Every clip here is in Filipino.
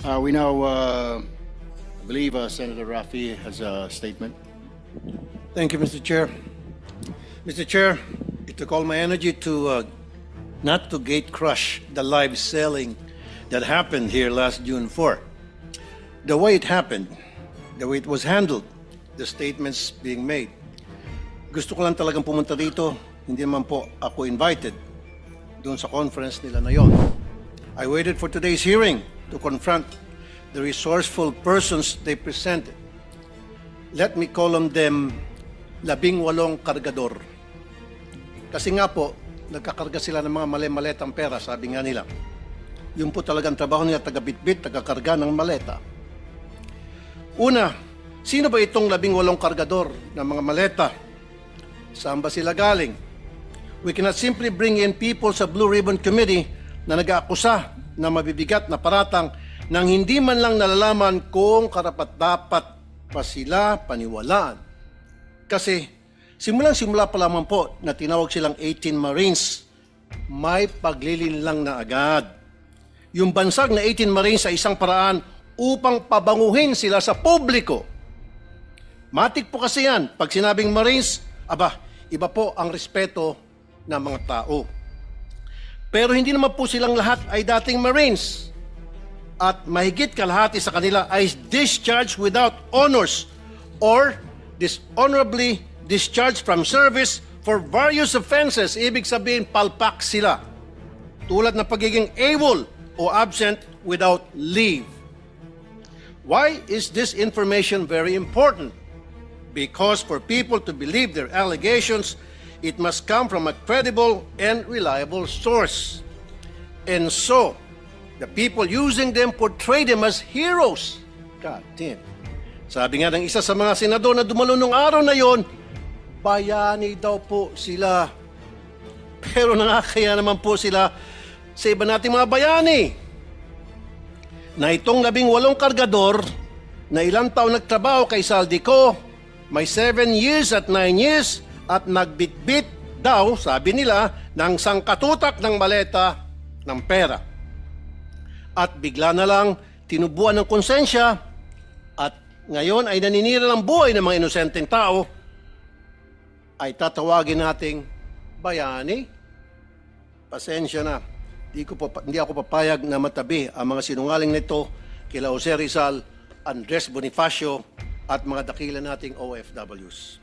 We now believe Senator Rafi has a statement. Thank you, Mr. Chair. Mr. Chair, it took all my energy to not to gate crush the live selling that happened here last June 4. The way it happened, the way it was handled, the statements being made. Gusto ko lang talagang pumunta dito, hindi naman po ako invited doon sa conference nila na yon. I waited for today's hearing to confront the resourceful persons they presented. Let me call on them 18 kargador. Kasi nga po, nagkakarga sila ng mga mali-maletang pera, sabi nga nila. Yun po talagang trabaho nila, taga-bitbit, taga-karga ng maleta. Una, sino ba itong 18 kargador ng mga maleta? Saan ba sila galing? We cannot simply bring in people sa Blue Ribbon Committee na nag-aakusa na mabibigat na paratang nang hindi man lang nalalaman kung karapat-dapat pa sila paniwalaan. Kasi simulang-simula pa lamang po na tinawag silang 18 Marines, may paglilinlang na agad. Yung bansag na 18 Marines sa isang paraan upang pabanguhin sila sa publiko. Matik po kasi yan. Pag sinabing Marines, iba po ang respeto ng mga tao. Pero hindi naman po silang lahat ay dating Marines. At mahigit kalahati sa kanila ay discharged without honors or dishonorably discharged from service for various offenses. Ibig sabihin, palpak sila. Tulad ng pagiging AWOL o absent without leave. Why is this information very important? Because for people to believe their allegations, it must come from a credible and reliable source. And so, the people using them portray them as heroes. God damn. Sabi nga ng isa sa mga senador na dumalo nung araw na yon, bayani daw po sila. Pero nakakaya naman po sila sa iba nating mga bayani. Na itong 18 kargador na ilang taon nagtrabaho kay Saldico, may 7 years at 9 years at nagbitbit daw, sabi nila, ng sangkatutak ng maleta ng pera. At bigla na lang tinubuan ng konsensya at ngayon ay naninira ng buhay ng mga inosenteng tao, ay tatawagin nating bayani. Pasensya na. Hindi ako papayag na matabi ang mga sinungaling nito kila Jose Rizal, Andres Bonifacio at mga dakila nating OFWs.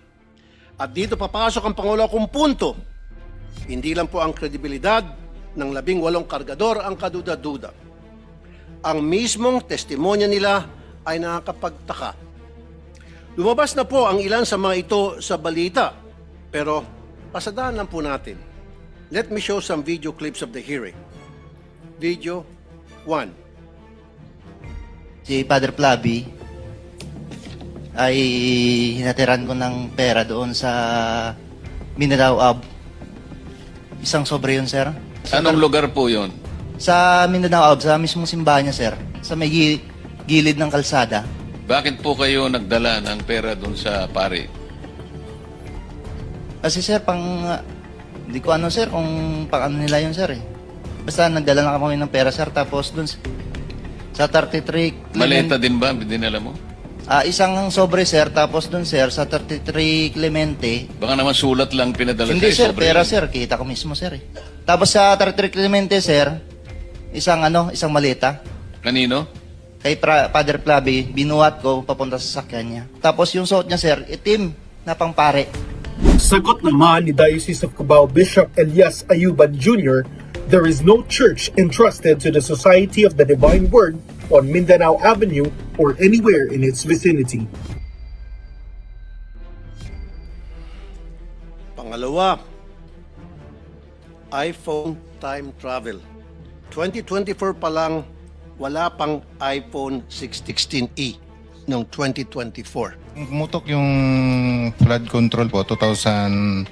At dito papasok ang Pangulo kong punto. Hindi lang po ang kredibilidad ng 18 kargador ang kaduda-duda. Ang mismong testimonya nila ay nakakapagtaka. Lumabas na po ang ilan sa mga ito sa balita, pero pasadaan lang po natin. Let me show some video clips of the hearing. Video 1. Si Father Flavi ay hinatiran ko ng pera doon sa Mindanao Ab. Isang sobre yun, sir. Anong lugar po yun? Sa Mindanao Ab, sa mismong simbahan niya, sir. Sa may gilid ng kalsada. Bakit po kayo nagdala ng pera doon sa pari? Kasi, sir, hindi ko ano, sir, kung pang ano nila yun, sir, eh. Basta nagdala na kami ng pera, sir. Tapos doon sa 33... Maleta din ba? Dinala mo? Isang sobre, sir. Tapos doon, sir, sa 33 Clemente. Baka naman sulat lang pinadala Hindi, sa'yo, sir. sobre Pera, yun. sir. Kita ko mismo, sir, eh. Tapos sa 33 Clemente, sir, isang maleta. Kanino? Kay Father Flavi, binuhat ko papunta sa sakyan niya. Tapos yung suot niya, sir, itim na pangpare. Sagot naman ni Diocese of Cubao Bishop Elias Ayuban Jr., there is no church entrusted to the Society of the Divine Word on Mindanao Avenue or anywhere in its vicinity. Pangalawa, iPhone time travel. 2024 pa lang, wala pang iPhone 16e noong 2024. Pumutok yung flood control po, 2024.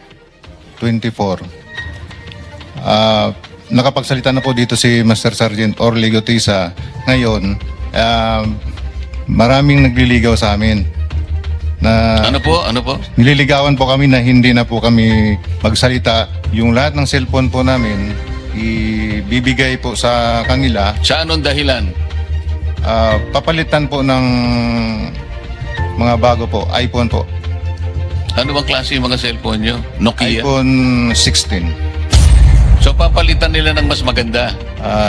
Nakapagsalita na po dito si Master Sergeant Orly Gotisa. Ngayon, maraming nagliligaw sa amin. Ano po? Nililigawan po kami na hindi na po kami magsalita. Yung lahat ng cellphone po namin, ibibigay po sa kanila. Sa anong dahilan? Papalitan po ng mga bago po, iPhone po. Ano bang klase yung mga cellphone nyo? Nokia? iPhone 16. So papalitan nila ng mas maganda.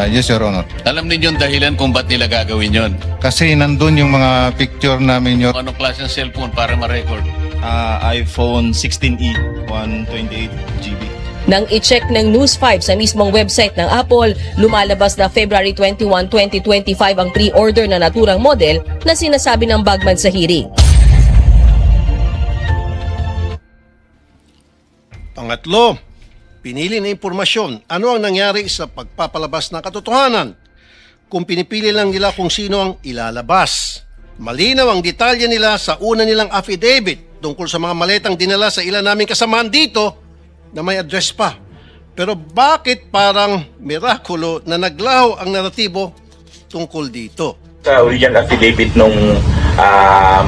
Yes, Your Honor. Alam ninyo yung dahilan kung ba't nila gagawin yon? Kasi nandun yung mga picture namin, Your Anong klase ng cellphone para ma-record? iPhone 16e, 128 GB. Nang i-check ng News 5 sa mismong website ng Apple, lumalabas na February 21, 2025 ang pre-order na naturang model na sinasabi ng Bagman sa hearing. Pangatlo, pinili na impormasyon. Ano ang nangyari sa pagpapalabas ng katotohanan? Kung pinipili lang nila kung sino ang ilalabas. Malinaw ang detalye nila sa una nilang affidavit tungkol sa mga maletang dinala sa ilan naming kasamahan dito na may address pa. Pero bakit parang mirakulo na naglaho ang naratibo tungkol dito? Sa original affidavit nung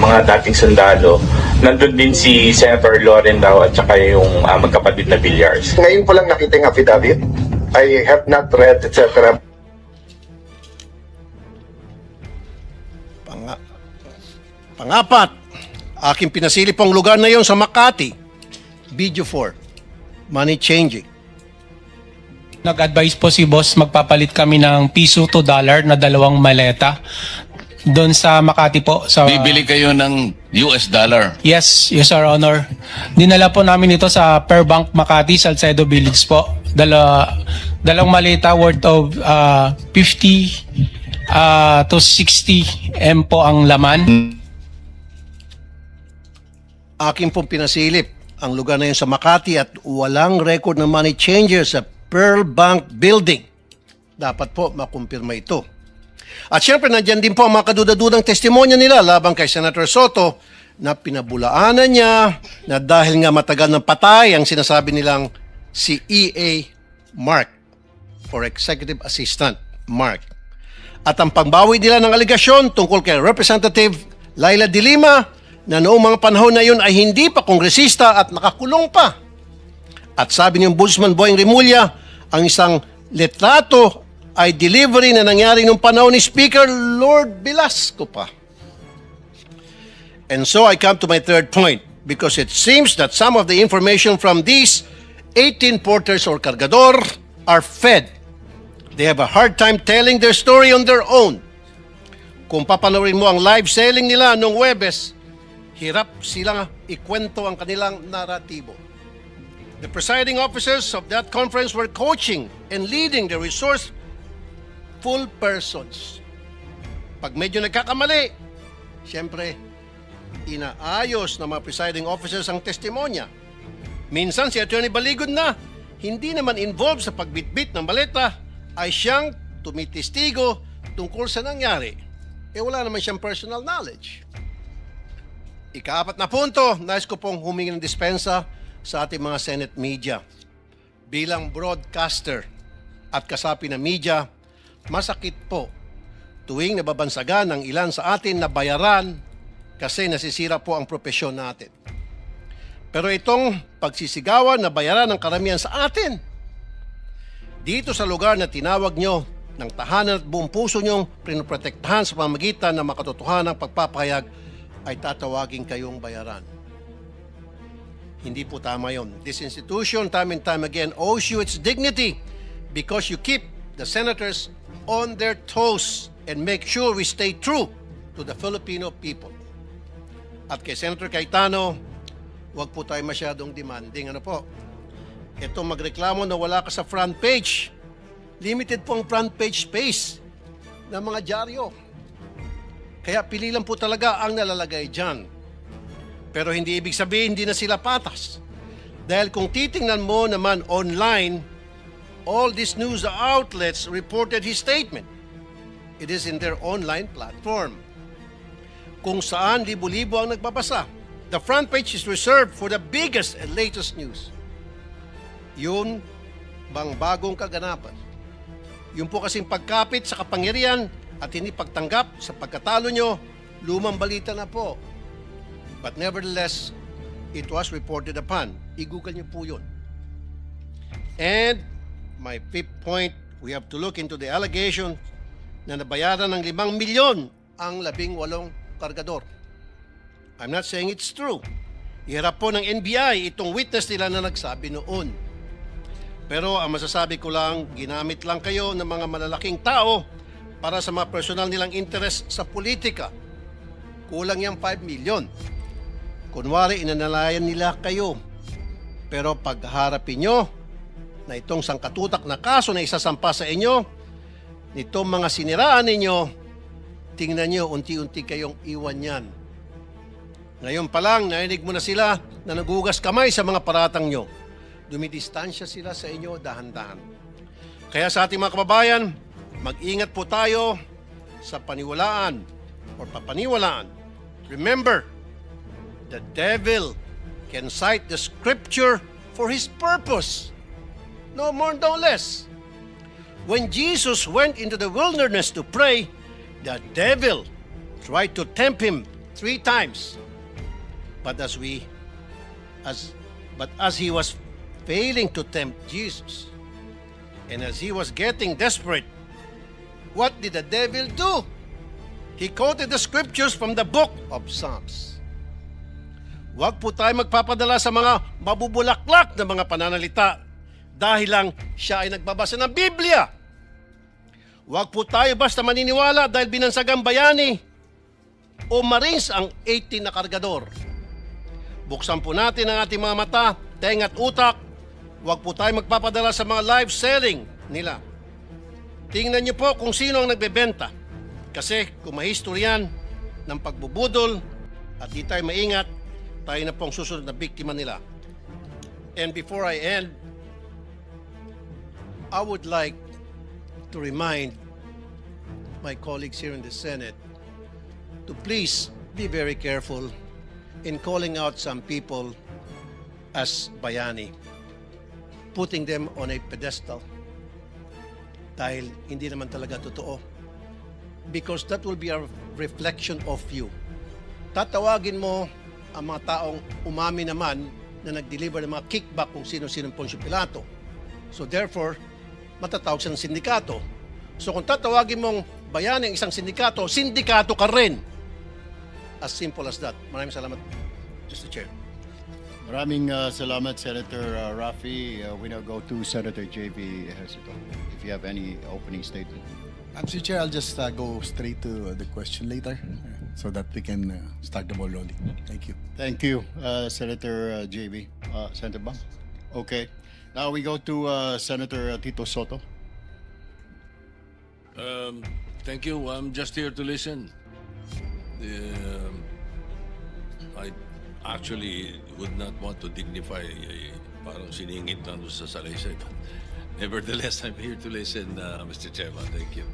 mga dating sundalo, nandun din si Senator Loren daw at saka yung magkapatid na Villars. Ngayon po lang nakita yung affidavit. I have not read, etc. Pangapat, aking pinasilip ang lugar na yon sa Makati. Video 4, money changing. Nag-advise po si boss, magpapalit kami ng piso to dollar na 2 maleta doon sa Makati po. Bibili kayo ng US dollar. Yes, Your Honor. Dinala po namin ito sa Perbank Makati, Salcedo Village po. Dalawang maleta worth of 50 to 60 M po ang laman. Aking pong pinasilip ang lugar na yun sa Makati at walang record ng money changer sa Pearl Bank Building. Dapat po makumpirma ito. At syempre, nandyan din po ang mga kadudadudang testimonya nila laban kay Senator Soto na pinabulaanan niya na dahil nga matagal ng patay ang sinasabi nilang si E.A. Mark or Executive Assistant Mark. At ang pangbawi nila ng aligasyon tungkol kay Representative Laila de Lima na noong mga panahon na yun ay hindi pa kongresista at nakakulong pa. At sabi ni Ombudsman Boying Remulla, ang isang litrato ay delivery na nangyari noong panahon ni Speaker Lord Velasco pa. And so I come to my third point because it seems that some of the information from these 18 porters or cargador are fed. They have a hard time telling their story on their own. Kung papanoorin mo ang live selling nila noong Huwebes, hirap silang ikwento ang kanilang naratibo. The presiding officers of that conference were coaching and leading the resourceful persons. Pag medyo nagkakamali, siyempre, inaayos ng mga presiding officers ang testimonya. Minsan si Attorney Baligod na, hindi naman involved sa pagbitbit ng maleta, ay siyang tumitestigo tungkol sa nangyari. Wala naman siyang personal knowledge. Ika-4 na punto, nais ko pong humingi ng dispensa sa ating mga Senate media. Bilang broadcaster at kasapi na media, masakit po tuwing nababansagan ng ilan sa atin na bayaran kasi nasisira po ang propesyon natin. Pero itong pagsisigawan na bayaran ng karamihan sa atin, dito sa lugar na tinawag nyo ng tahanan at buong puso nyong pinoprotektahan sa pamamagitan ng makatotohanan ng pagpapahayag, ay tatawagin kayong bayaran. Hindi po tama yun. This institution, time and time again, owes you its dignity because you keep the senators on their toes and make sure we stay true to the Filipino people. At kay Senator Cayetano, huwag po tayo masyadong demanding. Ano po? Ito magreklamo na wala ka sa front page. Limited po ang front page space ng mga dyaryo. Kaya pili lang po talaga ang nalalagay dyan. Pero hindi ibig sabihin hindi na sila patas. Dahil kung titingnan mo naman online, all these news outlets reported his statement. It is in their online platform. Kung saan libo-libo ang nagbabasa. The front page is reserved for the biggest and latest news. Yun bang bagong kaganapan? Yung po kasing pagkapit sa kapangyarihan at hindi pagtanggap sa pagkatalo nyo, lumang balita na po. But nevertheless, it was reported upon. I-google nyo po yun. And my fifth point, we have to look into the allegation na nabayaran ng 5 milyon ang 18 kargador. I'm not saying it's true. Iharap po ng NBI itong witness nila na nagsabi noon. Pero ang masasabi ko lang, ginamit lang kayo ng mga malalaking tao para sa mga personal nilang interest sa politika. Kulang yung 5 million. Kunwari, inanalayan nila kayo. Pero pagharapin nyo na itong sangkatutak na kaso na isasampa sa inyo, nitong mga siniraan ninyo, tingnan nyo, unti-unti kayong iwan yan. Ngayon pa lang, narinig mo na sila na nagugas kamay sa mga paratang nyo. Dumidistansya sila sa inyo dahan-dahan. Kaya sa ating mga kababayan, mag-ingat po tayo sa paniwalaan or papaniwalaan. Remember, the devil can cite the scripture for his purpose. No more, no less. When Jesus went into the wilderness to pray, the devil tried to tempt him 3 times. But as he was failing to tempt Jesus, and as he was getting desperate, what did the devil do? He quoted the scriptures from the book of Psalms. Huwag po tayo magpapadala sa mga mabubulaklak na mga pananalita dahil lang siya ay nagbabasa ng Biblia. Huwag po tayo basta maniniwala dahil binansagang bayani o Marines ang 18 na kargador. Buksan po natin ang ating mga mata, tenga at utak. Huwag po tayo magpapadala sa mga live selling nila. Tingnan niyo po kung sino ang nagbebenta. Kasi kung may history yan ng pagbubudol at di tayo maingat, tayo na po ang susunod na biktima nila. And before I end, I would like to remind my colleagues here in the Senate to please be very careful in calling out some people as bayani, putting them on a pedestal dahil hindi naman talaga totoo. Because that will be a reflection of you. Tatawagin mo ang mga taong umami naman na nag-deliver ng mga kickback kung sino-sino Poncio Pilato. So therefore, matatawag siya ng sindikato. So kung tatawagin mong bayani ang isang sindikato, sindikato ka rin. As simple as that. Maraming salamat, Mr. Chair. Maraming salamat, Senator Rafi. We now go to Senator J.B. Ejercito, if you have any opening statement. Mr. Chair, I'll just go straight to the question later so that we can start the ball rolling. Thank you. Thank you, Senator J.B. Senator Bang? Okay. Now we go to Senator Tito Soto. Thank you. I'm just here to listen. I actually would not want to dignify parang siningit lang sa salaysay. But nevertheless, I'm here to listen, Mr. Chairman. Thank you.